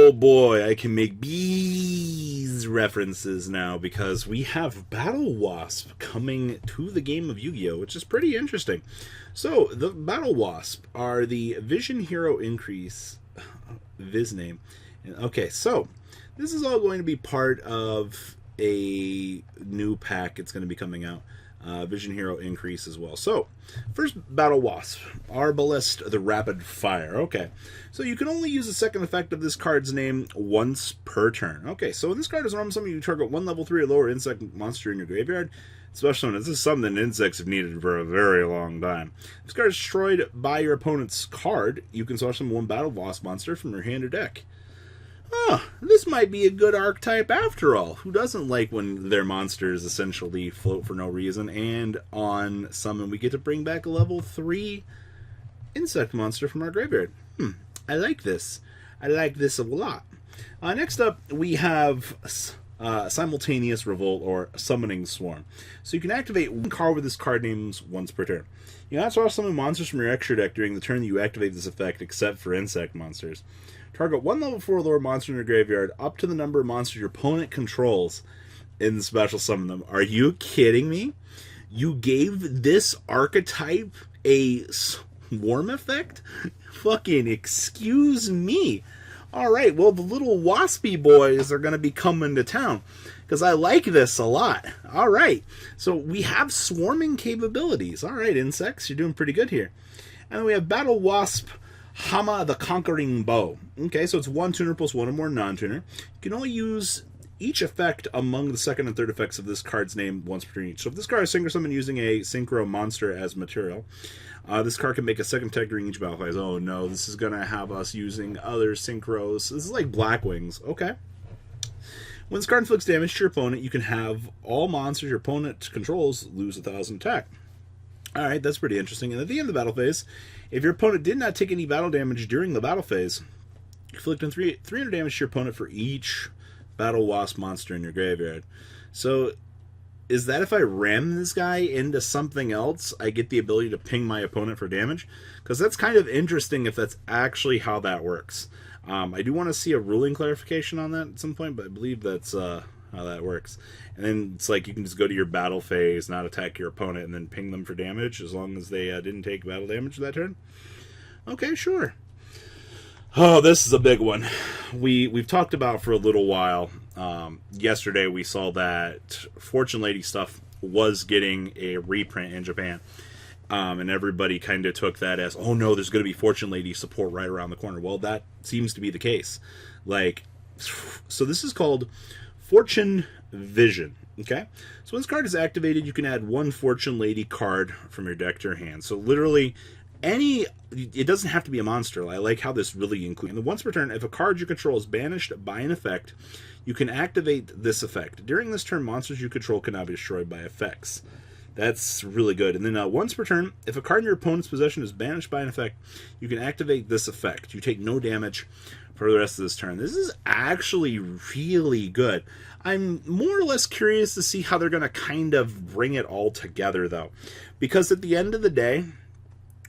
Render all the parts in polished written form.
Oh boy, I can make bees references now because we have Battlewasp coming to the game of Yu-Gi-Oh!, which is pretty interesting. So, the Battlewasp are the Vision Hero Increase Viz name. Okay, so this is all going to be part of a new pack. It's going to be coming out. Vision Hero Increase as well. So, first Battlewasp, Arbalest the Rapid Fire. Okay, so you can only use the second effect of this card's name once per turn. Okay, so when this card is normal summon, you target one level 3 or lower insect monster in your graveyard. Special summon. This is something that insects have needed for a very long time. If this card is destroyed by your opponent's card, you can source summon one Battlewasp monster from your hand or deck. This might be a good archetype after all. Who doesn't like when their monsters essentially float for no reason? And on summon, we get to bring back a level 3 insect monster from our graveyard. I like this. I like this a lot. Next up, we have Simultaneous Revolt or Summoning Swarm. So you can activate one card with this card names once per turn. You can also summon monsters from your extra deck during the turn that you activate this effect, except for insect monsters. Target one level 4 lower monster in your graveyard up to the number of monsters your opponent controls and special summon them. Are you kidding me? You gave this archetype a swarm effect? Fucking excuse me. Alright, well, the little waspy boys are going to be coming to town because I like this a lot. Alright, so we have swarming capabilities. Alright, insects, you're doing pretty good here. And then we have Battlewasp Hama the Conquering Bow. Okay, so it's one tuner plus one or more non-tuner. You can only use each effect among the second and third effects of this card's name once per turn each. So if this card is synchro summon using a synchro monster as material, this card can make a second attack during each battle phase. Oh no, this is going to have us using other synchros. This is like Blackwings. Okay. When this card inflicts damage to your opponent, you can have all monsters your opponent controls lose 1,000 attack. Alright, that's pretty interesting. And at the end of the battle phase, if your opponent did not take any battle damage during the battle phase, inflicting 300 damage to your opponent for each Battlewasp monster in your graveyard. So, is that if I ram this guy into something else, I get the ability to ping my opponent for damage? Because that's kind of interesting if that's actually how that works. I do want to see a ruling clarification on that at some point, but I believe that's how that works. And then it's like you can just go to your battle phase, not attack your opponent, and then ping them for damage as long as they didn't take battle damage that turn. Okay, sure. Oh, this is a big one. We've talked about for a little while. Yesterday we saw that Fortune Lady stuff was getting a reprint in Japan. And everybody kind of took that as, oh no, there's going to be Fortune Lady support right around the corner. Well, that seems to be the case. Like, so this is called Fortune Vision. Okay? So when this card is activated, you can add one Fortune Lady card from your deck to your hand. So literally, it doesn't have to be a monster. I like how this really includes. And once per turn, if a card you control is banished by an effect, you can activate this effect. During this turn, monsters you control cannot be destroyed by effects. That's really good. And then once per turn, if a card in your opponent's possession is banished by an effect, you can activate this effect. You take no damage for the rest of this turn. This is actually really good. I'm more or less curious to see how they're going to kind of bring it all together, though. Because at the end of the day,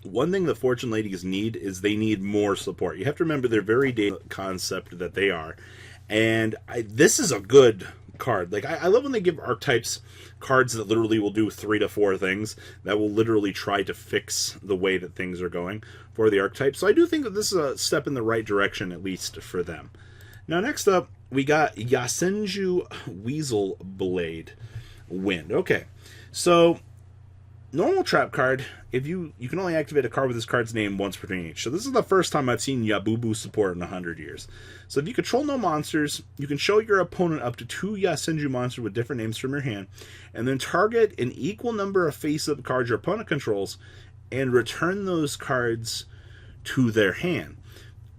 one thing the Fortune Ladies need is they need more support. You have to remember their very data concept that they are. And this is a good card. Like, I love when they give archetypes cards that literally will do 3 to 4 things that will literally try to fix the way that things are going for the archetype. So I do think that this is a step in the right direction, at least for them. Now, next up, we got Yasenju Weasel Blade Wind. Okay, so normal trap card, if you can only activate a card with this card's name once per turn each. So this is the first time I've seen Yabubu support in 100 years. So if you control no monsters, you can show your opponent up to 2 Yasenju monsters with different names from your hand, and then target an equal number of face-up cards your opponent controls, and return those cards to their hand.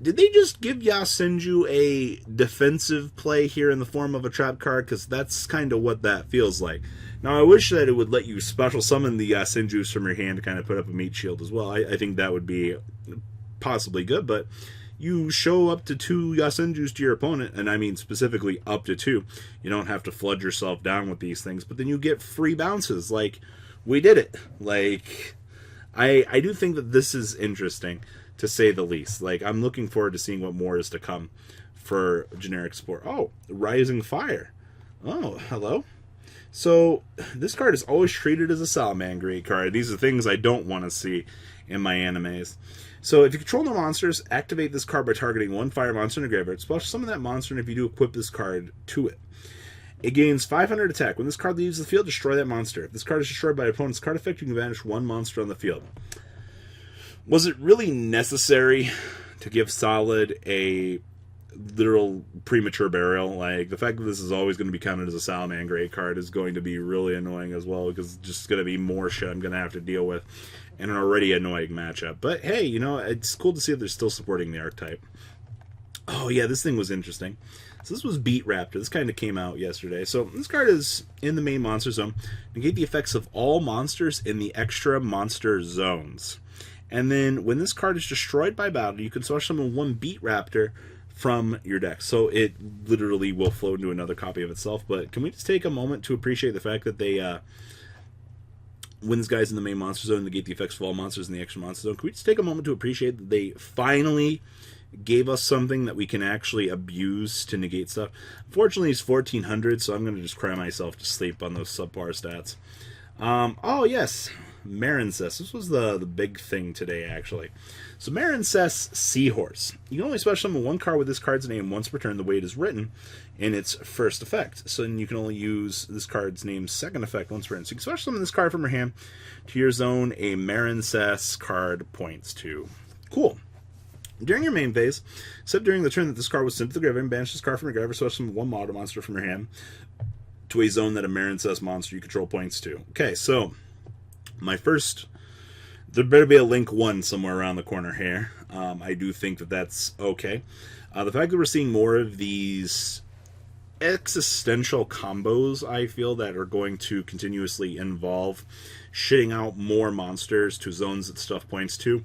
Did they just give Yasenju a defensive play here in the form of a trap card? Because that's kind of what that feels like. Now, I wish that it would let you special summon the Yasenjus from your hand to kind of put up a meat shield as well. I think that would be possibly good, but you show up to 2 Yasenjus to your opponent, and I mean specifically up to 2. You don't have to flood yourself down with these things, but then you get free bounces. Like, we did it. Like, I do think that this is interesting, to say the least. Like, I'm looking forward to seeing what more is to come for generic support. Oh, Rising Fire. Oh, hello. So, this card is always treated as a Salamangreat card. These are things I don't want to see in my animes. So, if you control no monsters, activate this card by targeting one fire monster in the graveyard. Special summon that monster, and if you do, equip this card to it. It gains 500 attack. When this card leaves the field, destroy that monster. If this card is destroyed by an opponent's card effect, you can banish one monster on the field. Was it really necessary to give Solid a literal premature burial? Like, the fact that this is always going to be counted as a Salamangreat card is going to be really annoying as well, because it's just going to be more shit I'm going to have to deal with in an already annoying matchup. But hey, you know, it's cool to see that they're still supporting the archetype. Oh yeah, this thing was interesting. So this was Beat Raptor. This kind of came out yesterday. So this card is in the main monster zone. Negate the effects of all monsters in the extra monster zones. And then when this card is destroyed by battle, you can special summon one Beat Raptor from your deck. So it literally will float into another copy of itself. But can we just take a moment to appreciate the fact that they, when this guy's in the main monster zone, negate the effects of all monsters in the extra monster zone. Can we just take a moment to appreciate that they finally gave us something that we can actually abuse to negate stuff? Unfortunately, he's 1400, so I'm going to just cry myself to sleep on those subpar stats. Oh, yes. Marincess. This was the big thing today, actually. So, Marincess Seahorse. You can only special summon one card with this card's name once per turn the way it is written in its first effect. So, then you can only use this card's name's second effect once per turn. So, you can special summon this card from your hand to your zone. A Marincess card points to. Cool. During your main phase, except during the turn that this card was sent to the graveyard, banish this card from your graveyard, special summon one model monster from your hand to a zone that a Marincess monster you control points to. Okay, so my first, there better be a Link 1 somewhere around the corner here. I do think that that's okay. The fact that we're seeing more of these existential combos, I feel, that are going to continuously involve shitting out more monsters to zones that stuff points to,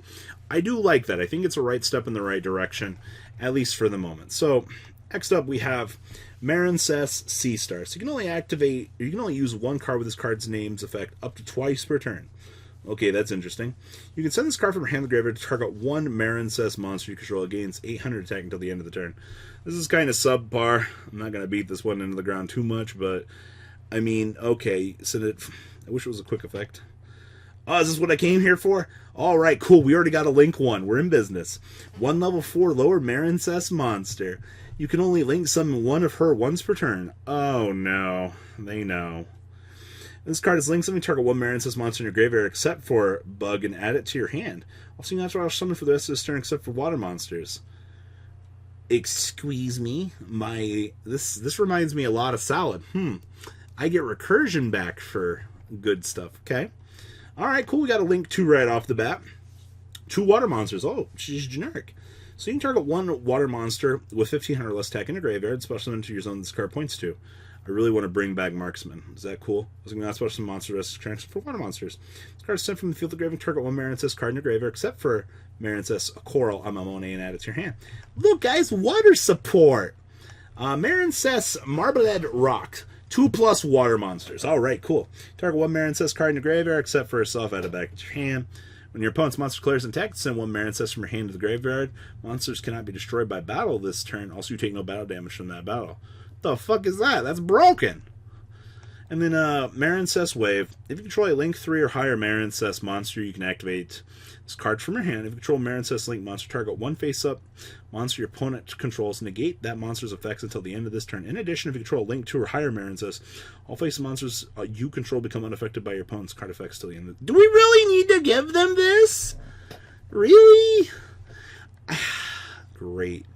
I do like that. I think it's a right step in the right direction, at least for the moment. So, next up we have Marincess Sea Star. So you can only activate, you can only use one card with this card's name's effect up to twice per turn. Okay, that's interesting. You can send this card from your hand to the graveyard to target one Marincess monster you control. It gains 800 attack until the end of the turn. This is kind of subpar. I'm not going to beat this one into the ground too much, but I mean, okay, send it. I wish it was a quick effect. Oh, is this what I came here for? All right, cool. We already got a Link 1. We're in business. One level 4 lower Marincess monster. You can only Link summon one of her once per turn. Oh, no. They know. This card is Link summon, target one Marincess monster in your graveyard except for Bug and add it to your hand. Also, you can natural summon for the rest of this turn except for water monsters. Excuse me? This reminds me a lot of Salad. I get recursion back for good stuff. Okay. Alright, cool. We got a Link 2 right off the bat. 2 water monsters. Oh, she's generic. So you can target one water monster with 1500 less attack in your graveyard, special summon to your zone this card points to. I really want to bring back Marksman. Is that cool? I was going to not special summon monster rest transfer for water monsters. This card is sent from the field to the graveyard, target one Marincess card in your graveyard, except for Marincess Coral Amamone, and add it to your hand. Look, guys, water support! Marincess Marblehead Rock. 2+ water monsters. Alright, cool. Target one Marincess card in your graveyard, except for herself, add it back to your hand. When your opponent's monster declares an attack, send one Marincess from your hand to the graveyard. Monsters cannot be destroyed by battle this turn. Also, you take no battle damage from that battle. What the fuck is that? That's broken! And then, Marincess Wave. If you control a Link 3 or higher Marincess monster, you can activate this card from your hand. If you control Marincess Link monster, target one face-up monster your opponent controls. Negate that monster's effects until the end of this turn. In addition, if you control a Link 2 or higher Marincess, all face monsters you control become unaffected by your opponent's card effects till the end of... Do we really need to give them this? Really? Great.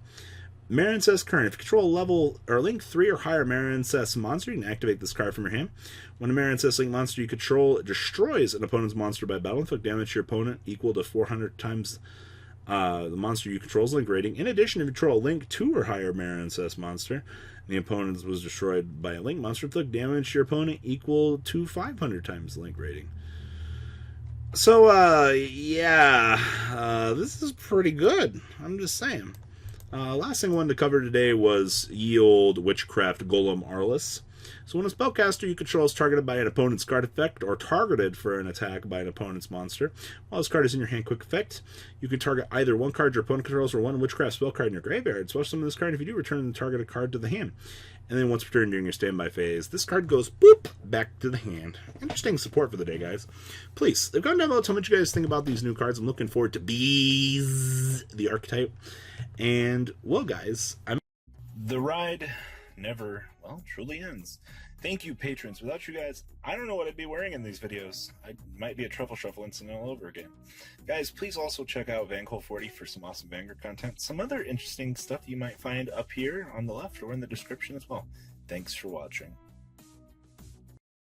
Marincess Current. If you control a level or Link 3 or higher Marincess monster, you can activate this card from your hand. When a Marincess Link monster you control destroys an opponent's monster by battle, inflict damage to your opponent equal to 400 times the monster you control's Link rating. In addition, if you control a Link 2 or higher Marincess monster, and the opponent was destroyed by a Link monster, inflict damage to your opponent equal to 500 times the Link rating. So, yeah, this is pretty good. I'm just saying. Last thing I wanted to cover today was ye olde Witchcraft Golem Arliss. So when a spellcaster you control is targeted by an opponent's card effect or targeted for an attack by an opponent's monster, while this card is in your hand quick effect, you can target either one card your opponent controls or one witchcraft spell card in your graveyard. Special summon this card. If you do, return the targeted card to the hand. And then once returned during your standby phase, this card goes boop back to the hand. Interesting support for the day, guys. Please, leave a comment down below. Tell me what you guys think about these new cards. I'm looking forward to Bees, the archetype. And, well, guys, the ride never, well, truly ends. Thank you, patrons. Without you guys, I don't know what I'd be wearing in these videos. I might be a truffle shuffle incident all over again. Guys, please also check out VanCole40 for some awesome Vanguard content. Some other interesting stuff you might find up here on the left or in the description as well. Thanks for watching.